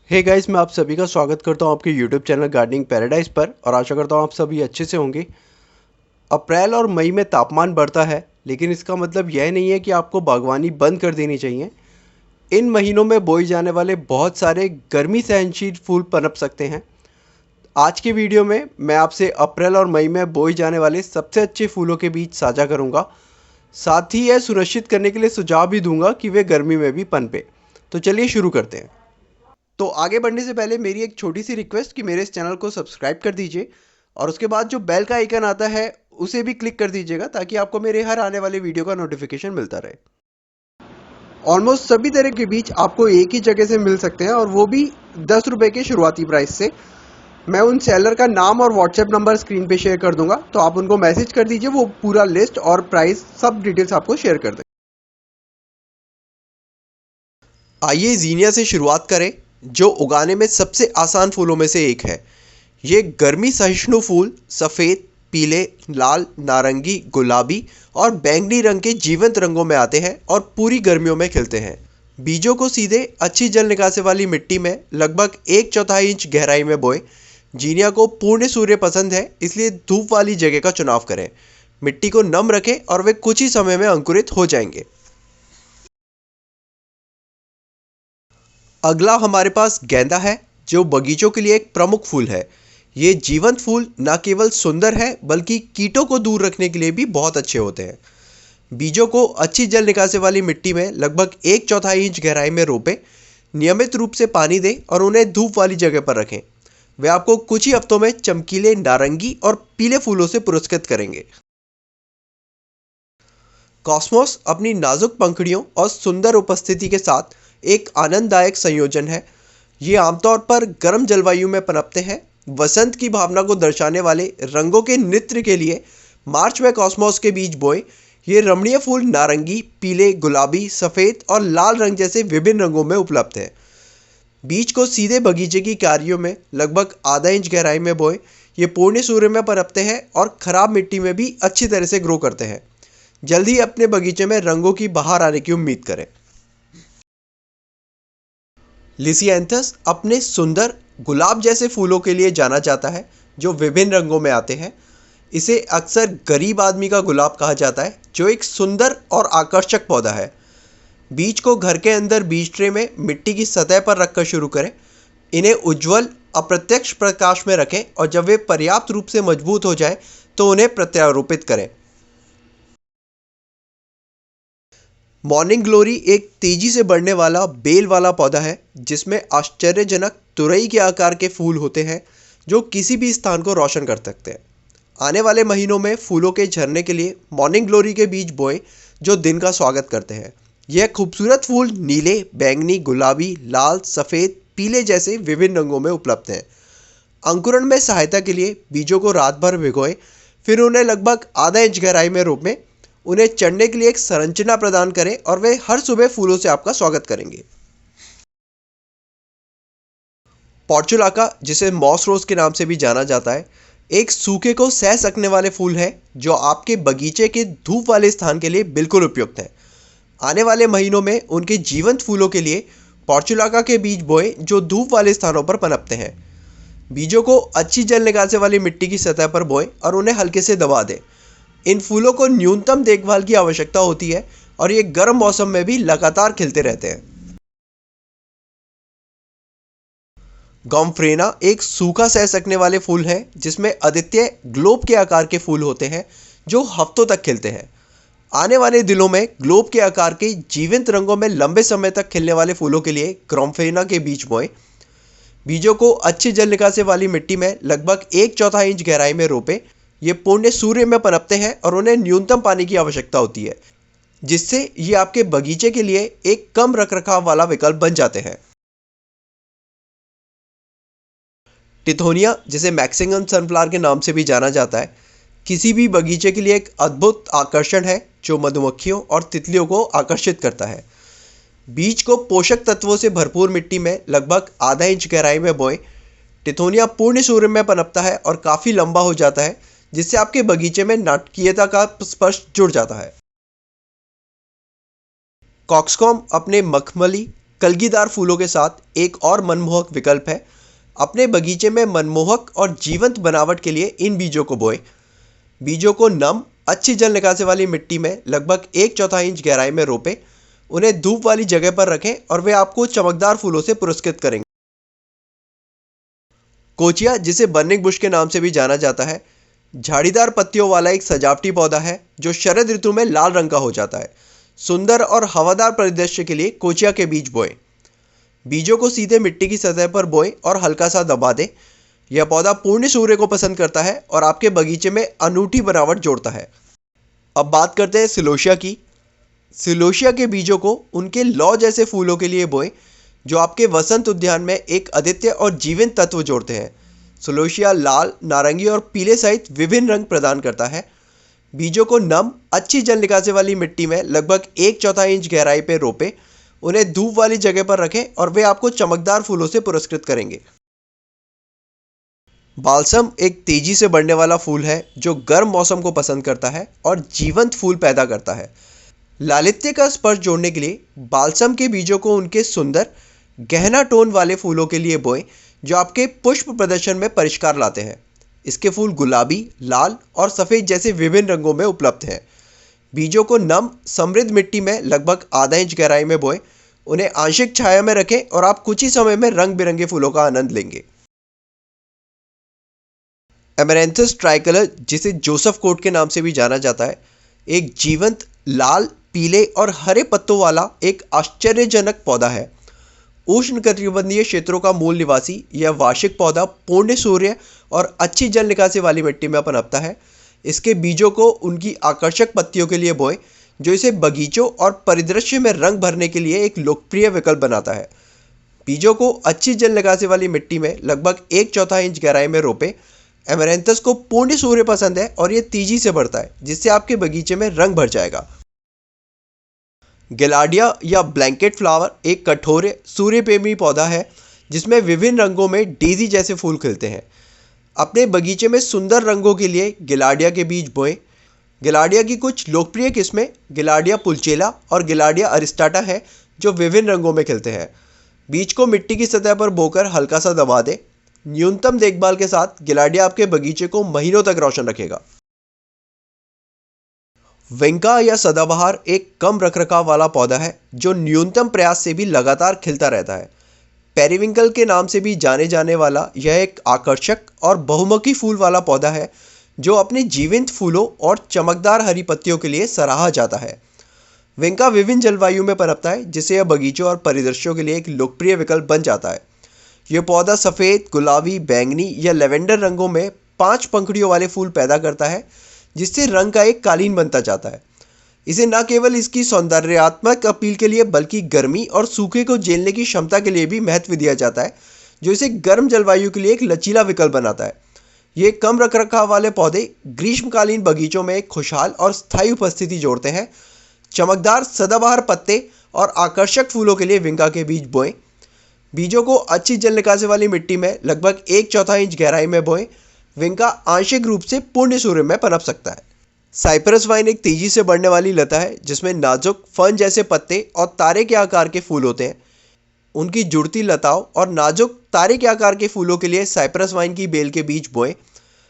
Hey guys, मैं आप सभी का स्वागत करता हूं आपके यूट्यूब चैनल गार्डनिंग पैराडाइज पर और आशा करता हूं आप सभी अच्छे से होंगे। अप्रैल और मई में तापमान बढ़ता है, लेकिन इसका मतलब यह नहीं है कि आपको बागवानी बंद कर देनी चाहिए। इन महीनों में बोए जाने वाले बहुत सारे गर्मी सहनशील फूल पनप सकते हैं। आज के वीडियो में मैं आपसे अप्रैल और मई में बोए जाने वाले सबसे अच्छे फूलों के बीच साझा करूंगा। साथ ही यह सुनिश्चित करने के लिए सुझाव भी दूंगा कि वे गर्मी में भी पनपे। तो चलिए शुरू करते हैं। तो आगे बढ़ने से पहले मेरी एक छोटी सी रिक्वेस्ट कि मेरे इस चैनल को सब्सक्राइब कर दीजिए और उसके बाद जो बेल का आइकन आता है उसे भी क्लिक कर दीजिएगा ताकि आपको मेरे हर आने वाले वीडियो का नोटिफिकेशन मिलता रहे। ऑलमोस्ट सभी तरह के बीज आपको एक ही जगह से मिल सकते हैं और वो भी 10 रुपये के शुरुआती प्राइस से। मैं उन सेलर का नाम और व्हाट्सएप नंबर स्क्रीन पे शेयर कर दूंगा, तो आप उनको मैसेज कर दीजिए, वो पूरा लिस्ट और प्राइस सब डिटेल्स आपको शेयर कर दें। आइए जीनिया से शुरुआत करें, जो उगाने में सबसे आसान फूलों में से एक है। ये गर्मी सहिष्णु फूल सफ़ेद, पीले, लाल, नारंगी, गुलाबी और बैंगनी रंग के जीवंत रंगों में आते हैं और पूरी गर्मियों में खिलते हैं। बीजों को सीधे अच्छी जल निकासी वाली मिट्टी में लगभग 1/4 इंच गहराई में बोएं। जीनिया को पूर्ण सूर्य पसंद है, इसलिए धूप वाली जगह का चुनाव करें। मिट्टी को नम रखें और वे कुछ ही समय में अंकुरित हो जाएंगे। अगला हमारे पास गेंदा है, जो बगीचों के लिए एक प्रमुख फूल है। ये जीवंत फूल न केवल सुंदर है बल्कि कीटों को दूर रखने के लिए भी बहुत अच्छे होते हैं। बीजों को अच्छी जल निकासी वाली मिट्टी में लगभग 1/4 इंच गहराई में रोपें। नियमित रूप से पानी दें और उन्हें धूप वाली जगह पर रखें। वे आपको कुछ ही हफ्तों में चमकीले नारंगी और पीले फूलों से पुरस्कृत करेंगे। कॉस्मोस अपनी नाजुक पंखुड़ियों और सुंदर उपस्थिति के साथ एक आनंददायक संयोजन है। ये आमतौर पर गर्म जलवायु में पनपते हैं। वसंत की भावना को दर्शाने वाले रंगों के नृत्य के लिए मार्च में कॉस्मोस के बीज बोएं। ये रमणीय फूल नारंगी, पीले, गुलाबी, सफ़ेद और लाल रंग जैसे विभिन्न रंगों में उपलब्ध है। बीज को सीधे बगीचे की क्यारियों में लगभग आधा इंच गहराई में बोएं। ये पूर्ण सूर्य में पनपते हैं और खराब मिट्टी में भी अच्छी तरह से ग्रो करते हैं। जल्द ही अपने बगीचे में रंगों की बहार आने की उम्मीद करें। लिसिएंथस अपने सुंदर गुलाब जैसे फूलों के लिए जाना जाता है, जो विभिन्न रंगों में आते हैं। इसे अक्सर गरीब आदमी का गुलाब कहा जाता है, जो एक सुंदर और आकर्षक पौधा है। बीज को घर के अंदर बीज ट्रे में मिट्टी की सतह पर रखकर शुरू करें। इन्हें उज्ज्वल अप्रत्यक्ष प्रकाश में रखें और जब वे पर्याप्त रूप से मजबूत हो जाए तो उन्हें प्रत्यारोपित करें। मॉर्निंग ग्लोरी एक तेजी से बढ़ने वाला बेल वाला पौधा है, जिसमें आश्चर्यजनक तुरई के आकार के फूल होते हैं, जो किसी भी स्थान को रोशन कर सकते हैं। आने वाले महीनों में फूलों के झरने के लिए मॉर्निंग ग्लोरी के बीज बोएं, जो दिन का स्वागत करते हैं। यह खूबसूरत फूल नीले, बैंगनी, गुलाबी, लाल, सफ़ेद, पीले जैसे विभिन्न रंगों में उपलब्ध हैं। अंकुरण में सहायता के लिए बीजों को रात भर भिगोएं, फिर उन्हें लगभग आधा इंच गहराई में रोपें। उन्हें चढ़ने के लिए एक संरचना प्रदान करें और वे हर सुबह फूलों से आपका स्वागत करेंगे। पोर्चुलाका, जिसे मॉस रोज के नाम से भी जाना जाता है, एक सूखे को सह सकने वाले फूल है, जो आपके बगीचे के धूप वाले स्थान के लिए बिल्कुल उपयुक्त है। आने वाले महीनों में उनके जीवंत फूलों के लिए पोर्चुलाका के बीज बोएं, जो धूप वाले स्थानों पर पनपते हैं। बीजों को अच्छी जल निकासी वाली मिट्टी की सतह पर बोएं और उन्हें हल्के से दबा दें। इन फूलों को न्यूनतम देखभाल की आवश्यकता होती है और ये गर्म मौसम में भी लगातार खिलते रहते हैं। गॉम्फ्रेना एक सूखा सह सकने वाले फूल है, जिसमें अद्वितीय ग्लोब के आकार के फूल होते हैं, जो हफ्तों तक खिलते हैं। आने वाले दिनों में ग्लोब के आकार के जीवंत रंगों में लंबे समय तक खिलने वाले फूलों के लिए गॉम्फ्रेना के बीज बोएं। बीजों को अच्छी जल निकासी वाली मिट्टी में लगभग 1/4 इंच गहराई में रोपें। ये पूर्ण सूर्य में पनपते हैं और उन्हें न्यूनतम पानी की आवश्यकता होती है, जिससे ये आपके बगीचे के लिए एक कम रखरखाव वाला विकल्प बन जाते हैं। टिथोनिया, जिसे मैक्सिकन सनफ्लावर के नाम से भी जाना जाता है, किसी भी बगीचे के लिए एक अद्भुत आकर्षण है, जो मधुमक्खियों और तितलियों को आकर्षित करता है। बीज को पोषक तत्वों से भरपूर मिट्टी में लगभग आधा इंच गहराई में बोएं। टिथोनिया पूर्ण सूर्य में पनपता है और काफ़ी लंबा हो जाता है, जिससे आपके बगीचे में नाटकीयता का स्पर्श जुड़ जाता है। कॉक्सकॉम अपने मखमली, कलगीदार फूलों के साथ एक और मनमोहक विकल्प है। अपने बगीचे में मनमोहक और जीवंत बनावट के लिए इन बीजों को बोएं। बीजों को नम, अच्छी जल निकासी वाली मिट्टी में लगभग 1/4 इंच गहराई में रोपें। उन्हें धूप वाली जगह पर रखें और वे आपको चमकदार फूलों से पुरस्कृत करेंगे। कोचिया, जिसे बर्निंग बुश के नाम से भी जाना जाता है, झाड़ीदार पत्तियों वाला एक सजावटी पौधा है जो शरद ऋतु में लाल रंग का हो जाता है। सुंदर और हवादार परिदृश्य के लिए कोचिया के बीज बोएं। बीजों को सीधे मिट्टी की सतह पर बोएं और हल्का सा दबा दें। यह पौधा पूर्ण सूर्य को पसंद करता है और आपके बगीचे में अनूठी बनावट जोड़ता है। अब बात करते हैं सिलोशिया की। सिलोशिया के बीजों को उनके लौ जैसे फूलों के लिए बोएं, जो आपके वसंत उद्यान में एक अद्वितीय और जीवंत तत्व जोड़ते हैं। सिलोशिया लाल, नारंगी और पीले सहित विभिन्न रंग प्रदान करता है। बीजों को नम, अच्छी जल निकासी वाली मिट्टी में लगभग 1/4 इंच गहराई पर रोपें। उन्हें धूप वाली जगह पर रखें और वे आपको चमकदार फूलों से पुरस्कृत करेंगे। बाल्सम एक तेजी से बढ़ने वाला फूल है जो गर्म मौसम को पसंद करता है और जीवंत फूल पैदा करता है। लालित्य का स्पर्श जोड़ने के लिए बाल्सम के बीजों को उनके सुंदर गहना टोन वाले फूलों के लिए बोएं, जो आपके पुष्प प्रदर्शन में परिष्कार लाते हैं। इसके फूल गुलाबी, लाल और सफ़ेद जैसे विभिन्न रंगों में उपलब्ध हैं। बीजों को नम, समृद्ध मिट्टी में लगभग आधा इंच गहराई में बोएं। उन्हें आंशिक छाया में रखें और आप कुछ ही समय में रंग बिरंगे फूलों का आनंद लेंगे। एमेरेंथस ट्राइकलर, जिसे जोसेफ कोर्ट के नाम से भी जाना जाता है, एक जीवंत लाल, पीले और हरे पत्तों वाला एक आश्चर्यजनक पौधा है। उष्णकटिबंधीय क्षेत्रों का मूल निवासी यह वार्षिक पौधा पूर्ण सूर्य और अच्छी जल निकासी वाली मिट्टी में पनपता है। इसके बीजों को उनकी आकर्षक पत्तियों के लिए बोएं, जो इसे बगीचों और परिदृश्य में रंग भरने के लिए एक लोकप्रिय विकल्प बनाता है। बीजों को अच्छी जल निकासी वाली मिट्टी में लगभग 1/4 इंच गहराई में रोपें। एमेरेंथस को पूर्ण सूर्य पसंद है और ये तेजी से बढ़ता है, जिससे आपके बगीचे में रंग भर जाएगा। गिलार्डिया या ब्लैंकेट फ्लावर एक कठोर सूर्यप्रेमी पौधा है जिसमें विभिन्न रंगों में डेजी जैसे फूल खिलते हैं। अपने बगीचे में सुंदर रंगों के लिए गिलार्डिया के बीज बोएं। गिलार्डिया की कुछ लोकप्रिय किस्में गिलार्डिया पुलचेला और गिलार्डिया अरिस्टाटा है, जो विभिन्न रंगों में खिलते हैं। बीज को मिट्टी की सतह पर बोकर हल्का सा दबा दें। न्यूनतम देखभाल के साथ गिलार्डिया आपके बगीचे को महीनों तक रोशन रखेगा। विंका या सदाबहार एक कम रखरखाव वाला पौधा है जो न्यूनतम प्रयास से भी लगातार खिलता रहता है। पेरिविंकल के नाम से भी जाने जाने वाला यह एक आकर्षक और बहुमुखी फूल वाला पौधा है जो अपने जीवंत फूलों और चमकदार हरी पत्तियों के लिए सराहा जाता है। विंका विभिन्न जलवायु में पनपता है, जिससे यह बगीचों और परिदृश्यों के लिए एक लोकप्रिय विकल्प बन जाता है। यह पौधा सफ़ेद, गुलाबी, बैंगनी या लेवेंडर रंगों में 5 पंखुड़ियों वाले फूल पैदा करता है, जिससे रंग का एक कालीन बनता जाता है। इसे न केवल इसकी सौंदर्यात्मक अपील के लिए बल्कि गर्मी और सूखे को झेलने की क्षमता के लिए भी महत्व दिया जाता है, जो इसे गर्म जलवायु के लिए एक लचीला विकल्प बनाता है। ये कम रखरखाव वाले पौधे ग्रीष्मकालीन बगीचों में एक खुशहाल और स्थायी उपस्थिति जोड़ते हैं। चमकदार सदाबहार पत्ते और आकर्षक फूलों के लिए विंका के बीज बोएं। बीजों को अच्छी जल निकासी वाली मिट्टी में लगभग 1/4 इंच गहराई में बोएं। विंका आंशिक रूप से पूर्ण सूर्य में पनप सकता है। साइप्रस वाइन एक तेजी से बढ़ने वाली लता है जिसमें नाजुक फन जैसे पत्ते और तारे के आकार के फूल होते हैं। उनकी जुड़ती लताओं और नाजुक तारे के आकार के फूलों के लिए साइप्रस वाइन की बेल के बीज बोएं।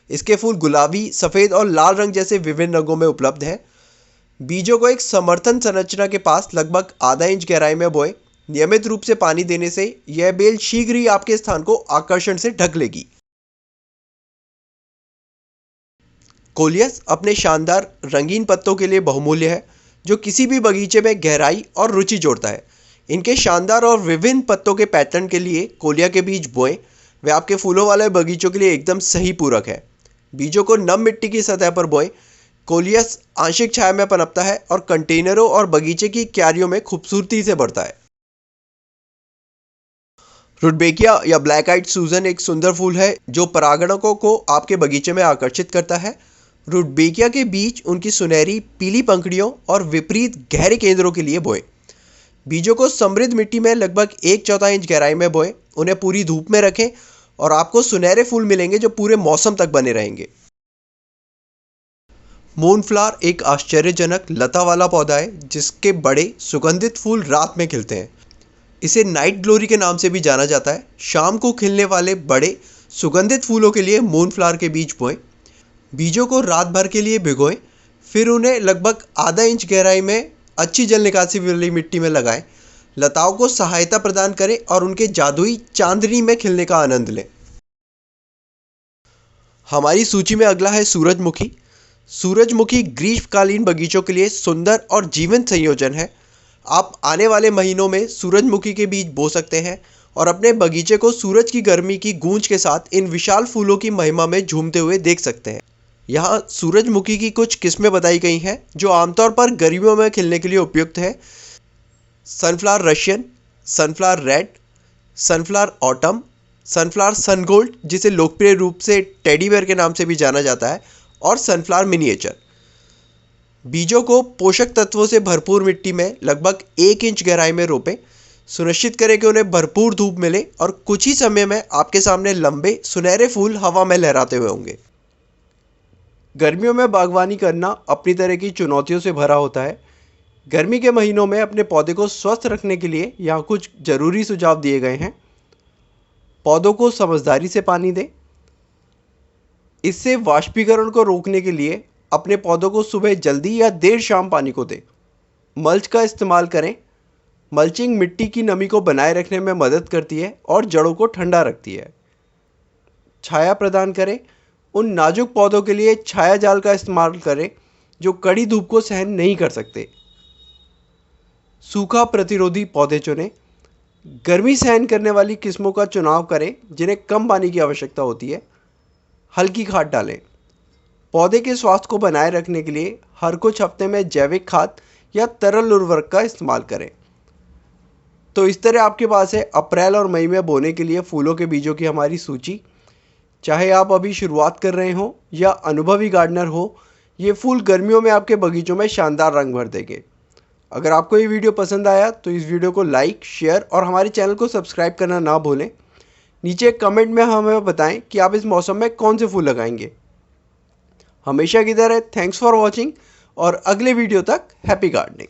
इसके फूल गुलाबी, सफ़ेद और लाल रंग जैसे विभिन्न रंगों में उपलब्ध हैं। बीजों को एक समर्थन संरचना के पास लगभग आधा इंच गहराई में बोएं। नियमित रूप से पानी देने से यह बेल शीघ्र ही आपके स्थान को आकर्षण से ढक लेगी। कोलियस अपने शानदार रंगीन पत्तों के लिए बहुमूल्य है, जो किसी भी बगीचे में गहराई और रुचि जोड़ता है। इनके शानदार और विभिन्न पत्तों के पैटर्न के लिए कोलिया के बीज बोएं। वे आपके फूलों वाले बगीचों के लिए एकदम सही पूरक है। बीजों को नम मिट्टी की सतह पर बोएं। कोलियस आंशिक छाया में पनपता है और कंटेनरों और बगीचे की क्यारियों में खूबसूरती से बढ़ता है। रुडबेकिया या ब्लैक आइड सूजन एक सुंदर फूल है जो परागणकों को आपके बगीचे में आकर्षित करता है। रुडबेकिया के बीज उनकी सुनहरी पीली पंखुड़ियों और विपरीत गहरे केंद्रों के लिए बोएं। बीजों को समृद्ध मिट्टी में लगभग 1/4 इंच गहराई में बोएं। उन्हें पूरी धूप में रखें और आपको सुनहरे फूल मिलेंगे जो पूरे मौसम तक बने रहेंगे। मूनफ्लावर एक आश्चर्यजनक लता वाला पौधा है जिसके बड़े सुगंधित फूल रात में खिलते हैं। इसे नाइट ग्लोरी के नाम से भी जाना जाता है। शाम को खिलने वाले बड़े सुगंधित फूलों के लिए मूनफ्लावर के बीज बोएं। बीजों को रात भर के लिए भिगोएं, फिर उन्हें लगभग आधा इंच गहराई में अच्छी जल निकासी वाली मिट्टी में लगाएं। लताओं को सहायता प्रदान करें और उनके जादुई चांदनी में खिलने का आनंद लें। हमारी सूची में अगला है सूरजमुखी। सूरजमुखी ग्रीष्मकालीन बगीचों के लिए सुंदर और जीवंत संयोजन है। आप आने वाले महीनों में सूरजमुखी के बीज बो सकते हैं और अपने बगीचे को सूरज की गर्मी की गूंज के साथ इन विशाल फूलों की महिमा में झूमते हुए देख सकते हैं। यहाँ सूरजमुखी की कुछ किस्में बताई गई हैं जो आमतौर पर गर्मियों में खिलने के लिए उपयुक्त है। Sunflower Russian, sunflower red, sunflower autumn, sunflower sungold जिसे लोकप्रिय रूप से टेडी बेयर के नाम से भी जाना जाता है, और सनफ्लावर मिनिएचर। बीजों को पोषक तत्वों से भरपूर मिट्टी में लगभग 1 इंच गहराई में रोपें। सुनिश्चित करें कि उन्हें भरपूर धूप मिले और कुछ ही समय में आपके सामने लंबे सुनहरे फूल हवा में लहराते हुए होंगे। गर्मियों में बागवानी करना अपनी तरह की चुनौतियों से भरा होता है। गर्मी के महीनों में अपने पौधे को स्वस्थ रखने के लिए यहाँ कुछ ज़रूरी सुझाव दिए गए हैं। पौधों को समझदारी से पानी दें। इससे वाष्पीकरण को रोकने के लिए अपने पौधों को सुबह जल्दी या देर शाम पानी को दें। मल्च का इस्तेमाल करें। मल्चिंग मिट्टी की नमी को बनाए रखने में मदद करती है और जड़ों को ठंडा रखती है। छाया प्रदान करें। उन नाजुक पौधों के लिए छाया जाल का इस्तेमाल करें जो कड़ी धूप को सहन नहीं कर सकते। सूखा प्रतिरोधी पौधे चुनें। गर्मी सहन करने वाली किस्मों का चुनाव करें जिन्हें कम पानी की आवश्यकता होती है। हल्की खाद डालें। पौधे के स्वास्थ्य को बनाए रखने के लिए हर कुछ हफ्ते में जैविक खाद या तरल उर्वरक का इस्तेमाल करें। तो इस तरह आपके पास है अप्रैल और मई में बोने के लिए फूलों के बीजों की हमारी सूची। चाहे आप अभी शुरुआत कर रहे हो या अनुभवी गार्डनर हो, ये फूल गर्मियों में आपके बगीचों में शानदार रंग भर देंगे। अगर आपको ये वीडियो पसंद आया तो इस वीडियो को लाइक, शेयर और हमारे चैनल को सब्सक्राइब करना ना भूलें। नीचे कमेंट में हमें बताएं कि आप इस मौसम में कौन से फूल लगाएंगे। हमेशा की तरह थैंक्स फॉर वॉचिंग और अगले वीडियो तक हैप्पी गार्डनिंग।